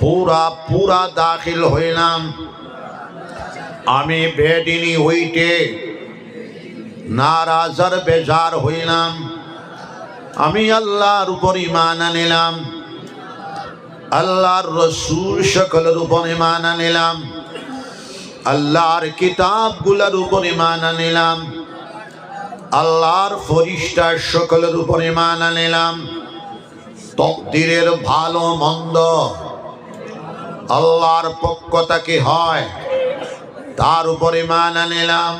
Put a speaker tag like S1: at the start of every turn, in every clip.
S1: পুরা দাখিল হইলাম। আমি বেদিনী হইতে নারাজার বেজার হইলাম। আমি আল্লাহর উপর ঈমান আনিলাম, আল্লাহর রসুল সকলের উপর ঈমান আনিলাম, আল্লাহর কিতাবগুলোর উপর ঈমান আনিলাম, আল্লাহর ফেরেশতা সকলের উপর ঈমান আনিলাম। তকদিরের ভালো মন্দ আল্লাহর পক্ষ থেকে হয়, তার উপর ঈমান আনিলাম।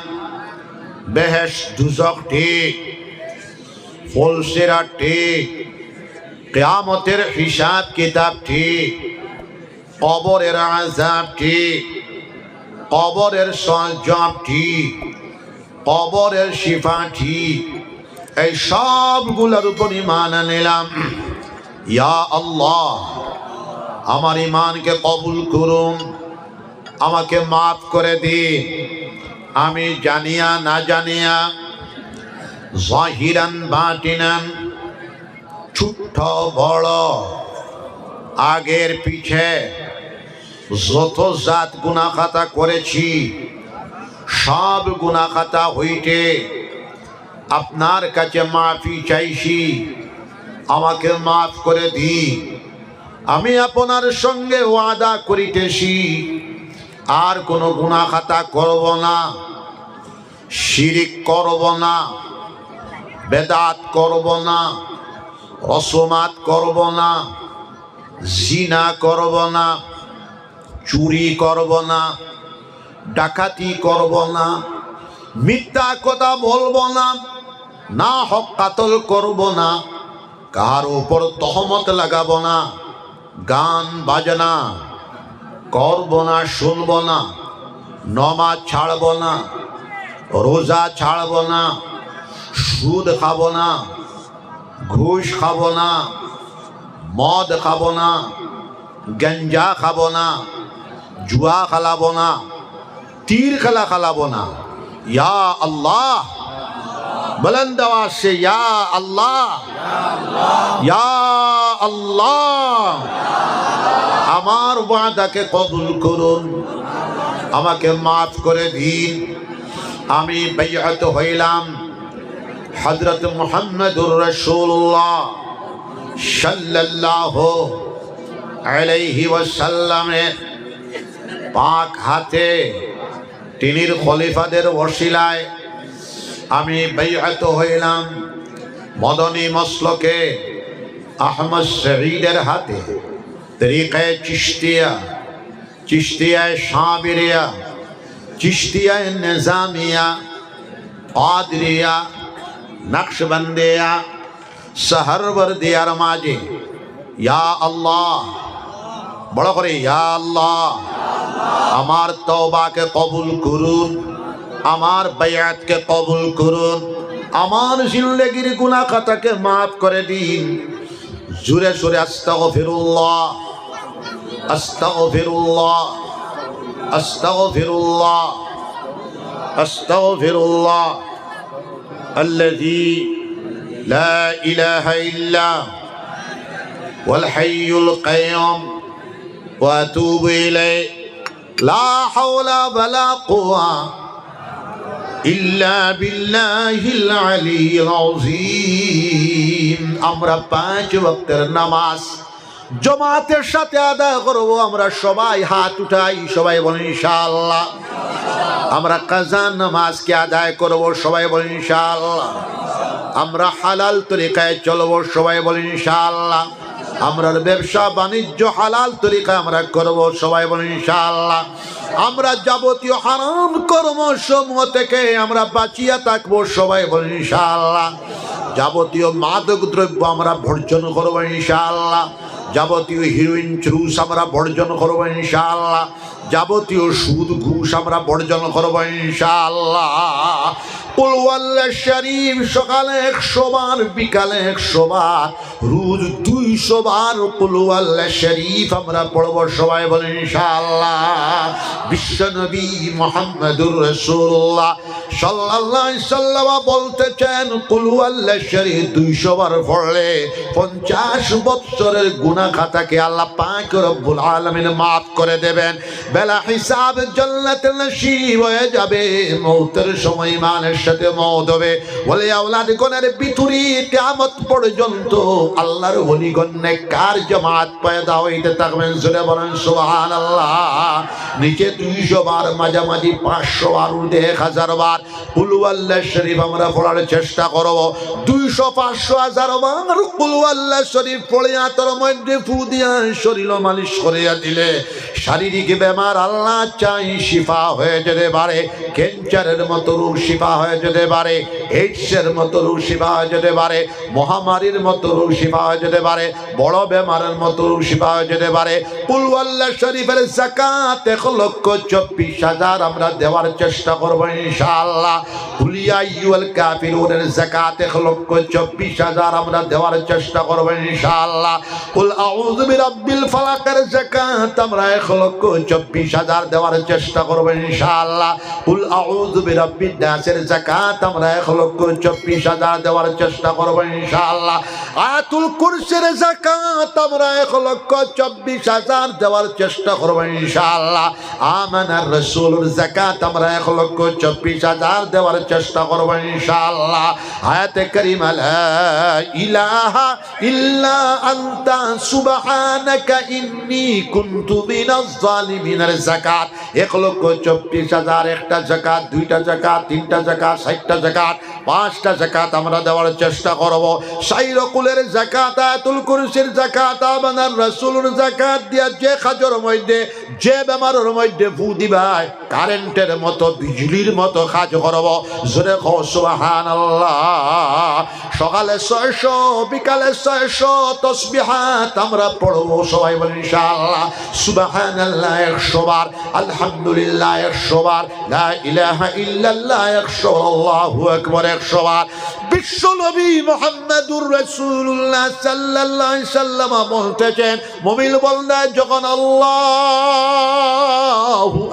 S1: বেহেশত দুজক ঠিক, ফুলসিরাত ঠিক, কিয়ামতের হিসাব কিতাব ঠিক, কবরের আযাব ঠিক, কবরের সওয়াব ঠিক, কবরের শিফা ঠিক, এই সবগুলোর উপর ঈমান আনিলাম। ইয়া আল্লাহ, আমার ঈমানকে কবুল করুন, আমাকে মাফ করে দিন। আমি জানিয়া না জানিয়া, জাহিরান বাতিনান, ছোট বড়, আগের পিছে যত জাত গুনাহ খাতা করেছি, সব গুনাহ খাতা হইতে আপনার কাছে মাফি চাইছি, আমাকে মাফ করে দিন। আমি আপনার সঙ্গে ওয়াদা করিতেছি আর কোনো গুনাহ খাতা করব না, শিরিক করব না, বেদাত করব না, রসমাত করব না, জিনা করব না, চুরি করব না, ডাকাতি করব না, মিথ্যা কথা বলবো না, না হক কাতল করব না, কার উপর তহমত লাগাবো না, গান বাজনা করব না, শুনব না, নমাজ ছাড়ব না, রোজা ছাড়ব না, সুদ খাব না, ঘুষ খাব না, মদ খাব না, গঞ্জা খাব না, জুয়া খেলাবো না, তীর খেলা খেলাবো না। ইয়া আল্লাহ, বুলন্দ আওয়াজ সে ইয়া আল্লাহ, ইয়া আল্লাহ, আমার ওয়াদাকে কবুল করুন, আমাকে মাফ করে দিন। আমি বাইআত হইলাম হযরত মুহাম্মদুর রাসূলুল্লাহ সাল্লাল্লাহু আলাইহি ওয়াসাল্লামের পাক হাতে, তিনির খলিফাদের ওসিলায় আমি বাইআত হইলাম। মদনী মসলকে আহমদ শহীদের হাতে, তরিকায়ে চিশতিয়া, চিশতিয়ায় সাবিরিয়া, চিশতিয়ায় নিজামিয়া, কাদরিয়া, নকশবন্দিয়া, সাহারওয়ার্দিয়ার মাঝে ইয়া আল্লাহ, বড় করে ইয়া আল্লাহ, আমার তওবাকে কবুল করুন, আমার বাইআতকে কবুল করুন, আমার জিন্দেগির গুনাহ খাতাকে মাফ করে দিন। জোরে জোরে আস্তাগফিরুল্লাহ, আস্তাগফিরুল্লাহ, আস্তাগফিরুল্লাহ, আস্তাগফিরুল্লাহ আল্লাযী লা ইলাহা ইল্লা ওয়াল হাইয়ুল কাইয়ুম ওয়া আতুবু ইলাইহি লা হাওলা ওয়ালা কুওয়া ইল্লা বিল্লাহিল আলিয়্যিল আযীম। আমরা 5 ওয়াক্তের নামাজ জামাতের সাথে আদায় করব। আমরা সবাই হাত উঠাই, সবাই বলেন ইনশাআল্লাহ। আমরা কাজা নামাজকে আদায় করব, সবাই বলেন ইনশাআল্লাহ। আমরা হালাল তরিকায় চলব, সবাই বলেন ইনশাআল্লাহ। আমরা ব্যবসা বাণিজ্য হালাল তরিকায় আমরা করব, সবাই বলেন ইনশাআল্লাহ। আমরা যাবতীয় হারাম কর্মসমূহ থেকে আমরা বাঁচিয়া থাকবো, সবাই বলেন ইনশাআল্লাহ। যাবতীয় মাদক দ্রব্য আমরা বর্জন করবো ইনশাআল্লাহ। যাবতীয় হিরোইন চুরুস আমরা বর্জন করবো ইনশাআল্লাহ। যাবতীয় সুদ ঘুষ আমরা বর্জন করবো ইনশাআল্লাহ। কুল ওয়াল্লাহ শরীফ সকালে 100 বার, বিকালে 100 বার, রোজ 2 200 বার কুল হুয়াল্লাহ শরীফ আমরা পড়ব সবাই বলেন ইনশাআল্লাহ। বিশ্বনবী মুহাম্মদুর রাসূলুল্লাহ সাল্লাল্লাহু আলাইহি সাল্লাম বলতেছেন কুল হুয়াল্লাহ শরীফ 200 বার পড়লে 50 বছরের গুনাহ খাতাকে আল্লাহ পাক রব্বুল আলামিন maaf করে দেবেন। বেলা হিসাব জান্নাতে নসিব হয়ে যাবে। মওতের সময় ইমানের সাথে মওত হবে। বলে আওলাদ গণের ভিতরে কিয়ামত পর্যন্ত আল্লাহর ওলিগণ নেককার জামাত পয়দা হইতে থাকবেন। জোরে বলেন সুবহানাল্লাহ। নিচে 200 বার, মাঝামাঝি 500 বার, উর্ধে 1000 বার কুল হুয়াল্লাহ শরীফ আমরা পড়ার চেষ্টা করব। 200, 500, 1000 বার কুল হুয়াল্লাহ শরীফ পড়ে আতর মধ্যে ফু দিয়া শরীর মালিশ করিয়া দিলে শারীরিক বেমার আল্লাহ চাই শিফা হয়ে যেতে পারে। ক্যান্সারের মতো রোগ শিফা হয়ে যেতে পারে, এইডসের মতো রোগ শিফা হয়ে যেতে পারে, মহামারীর মতো রোগ শিফা হয়ে যেতে পারে, বড় বেমারের মতো রোগ শিফা হয়ে যেতে পারে। কুল হুয়াল্লাহ শরীফের যাকাত 1,24,000 আমরা দেওয়ার চেষ্টা করব ইনশাআল্লাহ। কুল ইয়া আইয়ুহাল কাফিরুনের যাকাত 1,24,000 আমরা দেওয়ার চেষ্টা করব ইনশাআল্লাহ। কুল আউযু বিরাব্বিল ফালাকের যাকাত আমরা 1,24,000 দেওয়ার চেষ্টা করব ইনশাআল্লাহ। কুল আউযু বিরাব্বিন নাসের যাকাত আমরা 1,24,000 দেওয়ার চেষ্টা করব ইনশাআল্লাহ। আয়াতুল কুরসির যাকাত আমরা 1,24,000 দেওয়ার চেষ্টা করব ইনশাআল্লাহ। আমানার রাসূলুর যাকাত আমরা 1,24,000 দেওয়ার চেষ্টা করব ইনশাআল্লাহ। আয়াতে কারিমা লা ইলাহা ইল্লা আনতা সুবহানাকা ইন্নী কুনতু মিনাজ জালিমিনের যাকাত 1,24,000 একটা যাকাত, 2টা যাকাত, 3টা যাকাত, 60টা যাকাত, 5টা যাকাত আমরা দেওয়ার চেষ্টা করব। শাইরকুলের যাকাত, আয়াতুল কুরসির যাকাত, আমানার রাসূলুর যাকাত দিয়া যে খাজর মধ্যে, যে বেমারের মধ্যে ফু দিবাই কারেন্টের মতো, বিজলির মতো কাজ করব। জোরে কও সুবহানাল্লাহ। সকালে 600, বিকালে 600 তাসবিহাত আমরা পড়ব সবাই বলেন ইনশাআল্লাহ। সুবহানাল্লাহ 100 বার, আলহামদুলিল্লাহ 100 বার, লা ইলাহা ইল্লাল্লাহ 100 বার, আল্লাহু আকবার 100 বার। বিশ্ব নবী মুহাম্মদুর রাসূলুল্লাহ সাল্লাল্লাহু আলাইহি সাল্লাম বলতেছেন মুমিন বান্দা যখন আল্লাহু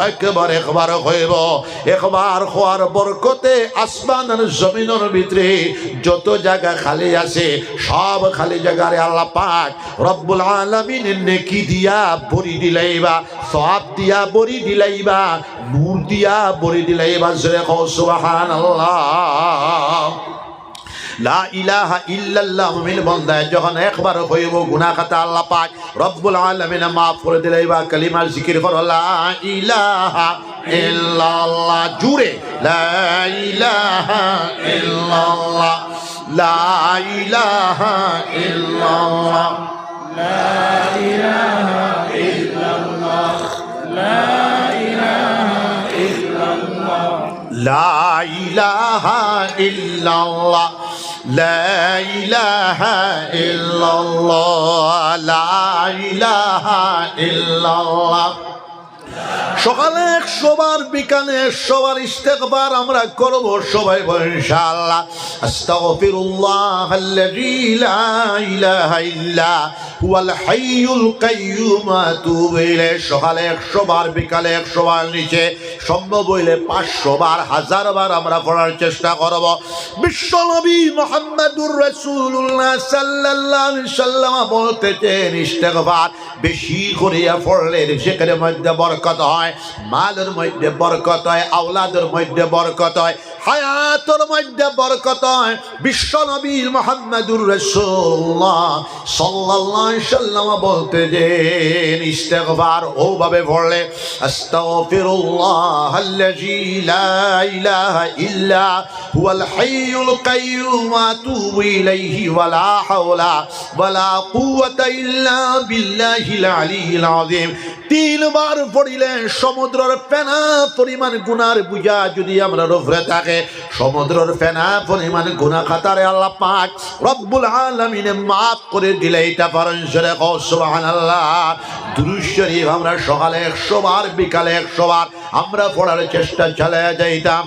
S1: আকবার একবার হইব, একবার হওয়ার বরকতে আসমান আর জমিনের ভিতরে যত জায়গা খালি আছে সব খালি জায়গারে আল্লাহ পাক রব্বুল আলামিন নেকি দিয়া ভরি দিলাইবা, সওয়াব দিয়া ভরি দিলাইবা, নূর দিয়া ভরি দিলাইবা। জোরে কও সুবহানাল্লাহ। লা ইলাহা ইল্লাল্লাহ মুমিন বান্দা যখন একবার হইব গুনাহ খাতা আল্লাহ পাক রব্বুল আলামিন maaf করে দিলাইবা। কালিমা জিকির করো লা ইলাহা ইল্লাল্লাহ, জুড়ে লা ইলাহা ইল্লাল্লাহ, লা ইলাহা ইল্লাল্লাহ, লা ইলাহা ইল্লাল্লাহ, লা ইলাহা ইল্লাল্লাহ, লা ইলাহা ইল্লাল্লাহ, লা ইলাহা ইল্লাল্লাহ, লা ইলাহা ইল্লাল্লাহ। সকালে 100 বার, বিকালে 100 বার ইস্তেগফার আমরা করব সবাই বলেন ইনশাআল্লাহ। আস্তাগফিরুল্লাহাল্লাযী লা ইলাহা ইল্লা হুয়াল হাইয়ুল কাইয়্যুম আতুবু ইলাইহি। সকালে 100 বার, বিকালে 100 বার, নিচে সম্ভব হইলে 500 বার, 1000 বার আমরা পড়ার চেষ্টা করব। বিশ্ব নবী মুহাম্মদুর রাসূলুল্লাহ সাল্লাল্লাহু আলাইহি সাল্লাম বলতেছেন ইস্তেগফার বেশি করিয়া পড়লে রিজিকের মধ্যে বরকত হয়, মালের মধ্যে বরকত হয়, আওলাদের মধ্যে বরকত হয়, হায়াতের মধ্যে বরকত হয়। বিশ্ব নবী মুহাম্মদুর রাসূলুল্লাহ সাল্লাল্লাহু আলাইহি সাল্লাম বলতেছেন ইস্তেগফার ওভাবে পড়লে আস্তাগফিরুল্লাহাল্লাযী লা ইলাহা ইল্লা হুয়াল হাইয়ুল কাইয়্যুম আতুবু ইলাইহি ওয়ালা হাওলা ওয়ালা কুওয়াতা ইল্লা বিল্লাহিল আলিয়্যিল আযীম। 3 বার পড়িলে সমুদ্রের ফেনা পরিমাণ গুনার বোঝা যদি আমরা উপরে থাকে, সমুদ্রের ফেনা পরিমাণ গুনাহ খাতারে আল্লাহ পাক রব্বুল আলামিন maaf করে দিলে এটা পারেন। জোরে কও সুবহানাল্লাহ। দুরূদ শরীফ আমরা সকালে 100 বার, বিকালে 100 বার আমরা পড়ার চেষ্টা চালিয়ে যাইতাম।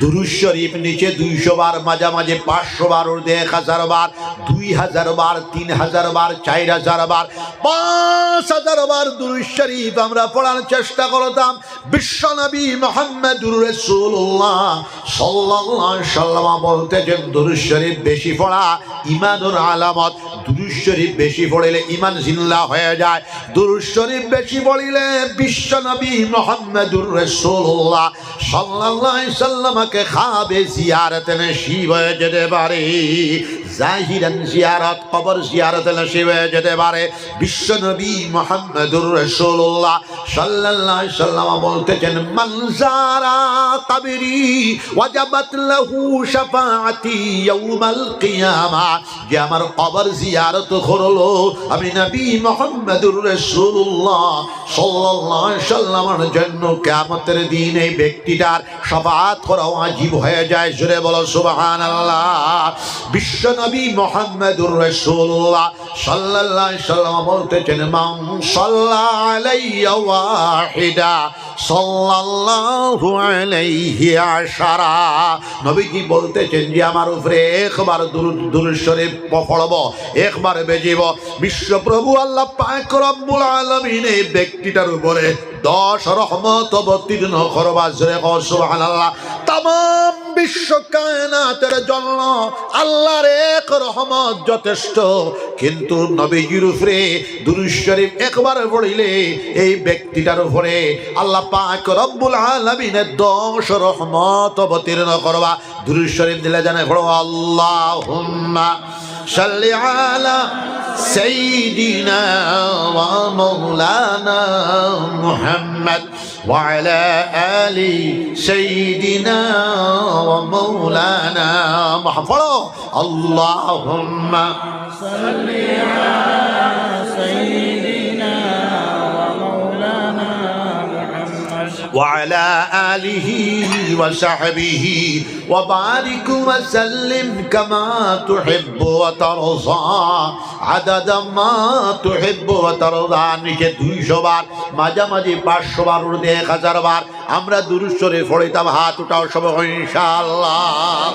S1: দুরূদ শরীফ নিচে 200 বার, মাঝামাঝি 500 বার, ঊর্ধ্বে 1000 বার, 2000 বার, 3000 বার, 4000 বার, 5000 বার দুরূদ শরীফ আমরা পড়ার চেষ্টা করতাম। বিশ্বনবী মুহাম্মদুর রাসূলুল্লাহ সাল্লাল্লাহু আলাইহি ওয়াসাল্লাম বলতেছেন, দুরূদ শরীফ বেশি পড়া ঈমানুর আলামত। দুরূদ শরীফ বেশি পড়লে ঈমান জিন্দা হয়ে যায়। দুরূদ শরীফ বেশি পড়লে বিশ্বনবী মুহাম্মদুর রাসূলুল্লাহ সাল্লাল্লাহু আলাইহি ওয়াসাল্লামকে খাবে জিয়ারত নসিব হয়ে যেতে পারে। জাহিরান জিয়ারত, কবর জিয়ারত নসিব হয়ে যেতে পারে। বিশ্বনবী মুহাম্মদুর রাসূলুল্লাহ সাল্লাল্লাহু আলাইহি ওয়াসাল্লাম বলতেছেন, মান যারা কবরি ওয়াজাবাত লাহু শাফাআতি ইয়াউমাল কিয়ামা, যে আমার কবর জিয়ারত করলো, আমি নবী মুহাম্মদুর রাসূলুল্লাহ সাল্লাল্লাহু আলাইহি ওয়াসাল্লামের জন্য কিয়ামতের দিন এই ব্যক্তিটার শাফাআত করা ওয়াজিব হয়ে যায়। জোরে বলো সুবহানাল্লাহ। বিশ্বনবী মুহাম্মদুর রাসূলুল্লাহ সাল্লাল্লাহু আলাইহি ওয়াসাল্লাম বলতেছেন, মান সাল্লা আলাইয়া ওয়াহিদা সাল্লাল্লাহু আলাইহি আশারা, নবীজি বলতেছেন যে আমার উপরে একবার দুরূদ শরীফ পড়ব, একবার বেজিব, বিশ্বপ্রভু আল্লাহ পাক রব্বুল আলামিন এই ব্যক্তিটার উপরে 10 রহমত অবতীর্ণ করবা। জোরে কও সুবহানাল্লাহ। तमाम বিশ্ব কায়নাতের জন্য আল্লাহর এক রহমত যথেষ্ট, কিন্তু নবীজির উপরে দুরূদ শরীফ একবার পড়িলে এই ব্যক্তিটার উপরে আল্লাহ পাক রব্বুল আলামিনের 10 রহমত অবতীর্ণ করবা। দুরূদ শরীফ দিলে জানে পড়ো, আল্লাহুম্মা সাল্লি আলা সাইয়্যিদিনা ওয়া মাওলানা মুহাম্মদ ওয়া আলা আলি সাইয়্যিদিনা ওয়া মাওলানা মুহাম্মদ। পড়ো, আল্লাহুম্মা সাল্লি আলা সাইয়্যিদিনা ওয়া মাওলানা মুহাম্মদ ওয়া আলা আলিহি ওয়া সাহবিহি ওয়া বারিক ওয়া সাল্লিম কামা তুহিব্বু ওয়া তারযা আদাদা মা তুহিব্বু ওয়া তারযা। নিচে 200 বার, মাঝামাঝি 500 বার, ঊর্ধ্বে 1000 বার আমরা দুরূদ শরীফ পড়িতাম। হাত উঠাও সবাই ইনশাআল্লাহ।